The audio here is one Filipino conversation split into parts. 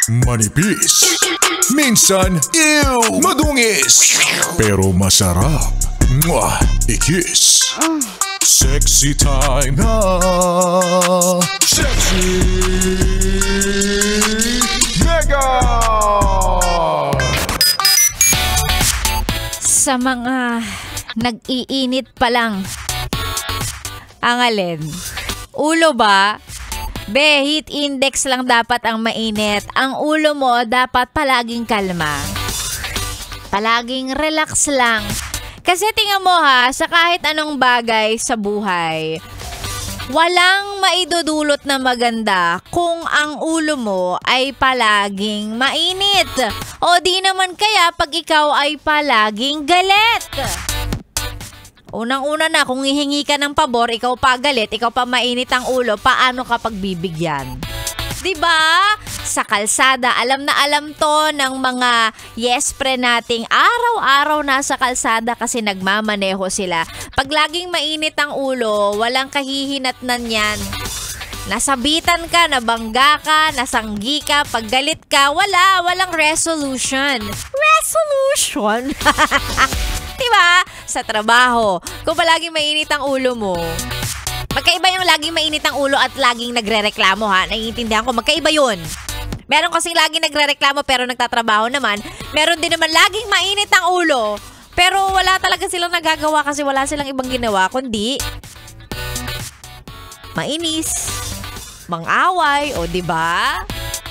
Manipis, minsan madungis, pero masarap. Mwah! I-kiss. Sexy time na. Sexy Mega! Sa mga nag-iinit pa lang, ang alin? Ulo ba? Be, heat index lang dapat ang mainit. Ang ulo mo dapat palaging kalma. Palaging relax lang. Kasi tingnan mo ha, sa kahit anong bagay sa buhay, walang maidudulot na maganda kung ang ulo mo ay palaging mainit. O di naman kaya pag ikaw ay palaging galit. Unang-una na, kung hihingi ka ng pabor, ikaw pa galit, ikaw pa mainit ang ulo, paano ka pagbibigyan? Diba? Sa kalsada, alam na alam to ng mga yes pre nating araw-araw nasa kalsada kasi nagmamaneho sila. Pag laging mainit ang ulo, walang kahihinatnan yan. Nasabitan ka, nabangga ka, nasanggi ka, pag galit ka, walang resolution. Resolution? Diba? Sa trabaho, kung palaging mainit ang ulo mo, magkaiba yung laging mainit ang ulo at laging nagrereklamo ha. Naiintindihan ko, magkaiba yun. Meron kasing laging nagrereklamo pero nagtatrabaho naman. Meron din naman laging mainit ang ulo pero wala talaga silang nagagawa kasi wala silang ibang ginawa kundi mainis, mang-away, o diba?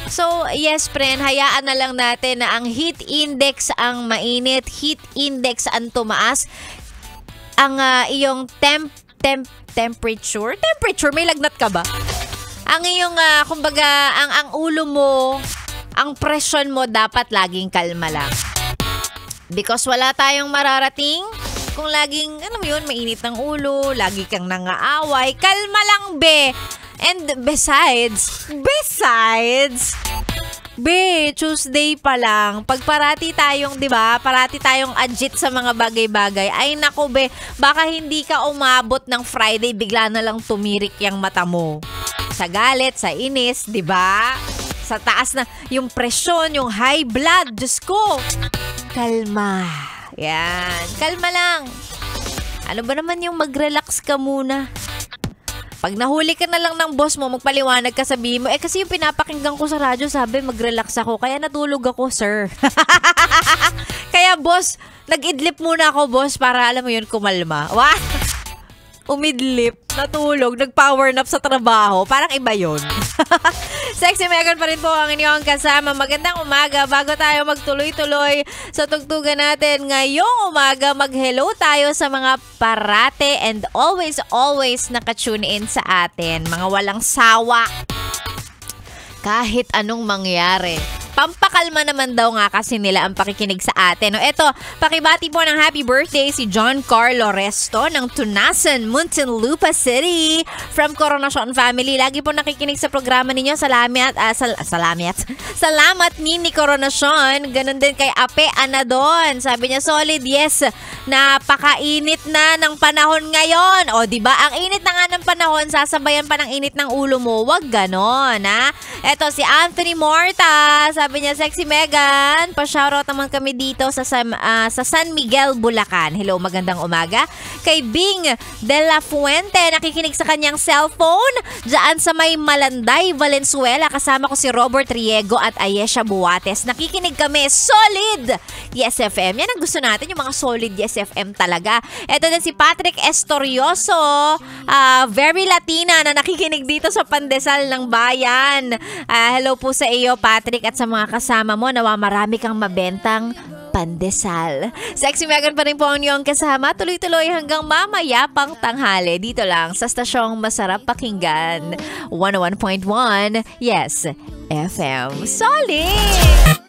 So, yes friend, hayaan na lang natin na ang heat index ang mainit, heat index ang tumaas. Ang iyong temperature, may lagnat ka ba? Ang iyong, kumbaga, ang ulo mo, ang presyon mo dapat laging kalma lang. Because wala tayong mararating kung laging, alam mo yun, mainit ng ulo, lagi kang nangaaway, kalma lang be. And besides, be, Tuesday pa lang, pag parati tayong, di ba, parati tayong agit sa mga bagay-bagay, ay nako be, baka hindi ka umabot ng Friday, bigla na lang tumirik yung mata mo. Sa galit, sa inis, di ba? Sa taas na yung presyon, yung high blood, Diyos ko. Kalma. Yan, kalma lang. Ano ba naman yung mag-relax ka muna? Pag nahuli ka na lang ng boss mo, magpaliwanag ka, sabihin mo, kasi yung pinapakinggan ko sa radyo, sabi, mag-relax ako, kaya natulog ako, sir. Kaya boss, nag-idlip muna ako, boss, para alam mo yun, kumalma. What? Umidlip, natulog, nag-power nap sa trabaho. Parang iba yun. Sexy Megan pa rin po ang inyong kasama. Magandang umaga. Bago tayo magtuloy-tuloy sa tugtugan natin ngayong umaga, mag-hello tayo sa mga parate and always nakatune in sa atin. Mga walang sawa. Kahit anong mangyari. Pampakalma naman daw nga kasi nila ang pakikinig sa atin. O eto, pakibati po ng happy birthday si John Carlo Resto ng Tunasan, Muntinlupa City from Coronation Family. Lagi po nakikinig sa programa ninyo. Salamat Nini Coronation. Ganon din kay Ape Anadon. Sabi niya, solid, yes. Napakainit na ng panahon ngayon. O diba, ang init na nga ng panahon, sasabayan pa ng init ng ulo mo. Wag ganon, ha? Eto, si Anthony Morta. Sabi niya, Sexy Megan, pa-shoutout naman kami dito sa San Miguel, Bulacan. Hello, magandang umaga. Kay Bing de la Fuente, nakikinig sa kanyang cellphone dyan sa may Malanday, Valenzuela. Kasama ko si Robert Riego at Ayesha Buates. Nakikinig kami, solid Yes FM. Yan ang gusto natin, yung mga solid Yes FM talaga. Ito din si Patrick Estorioso, very Latina na nakikinig dito sa Pandesal ng Bayan. Hello po sa iyo, Patrick, at sa mga kasama mo. Nawa marami kang mabentang pandesal. Sexy Megan pa rin po ang iyong kasama. Tuloy-tuloy hanggang mamaya pang tanghali. Dito lang sa stasyong masarap pakinggan. 101.1 Yes FM. Solid!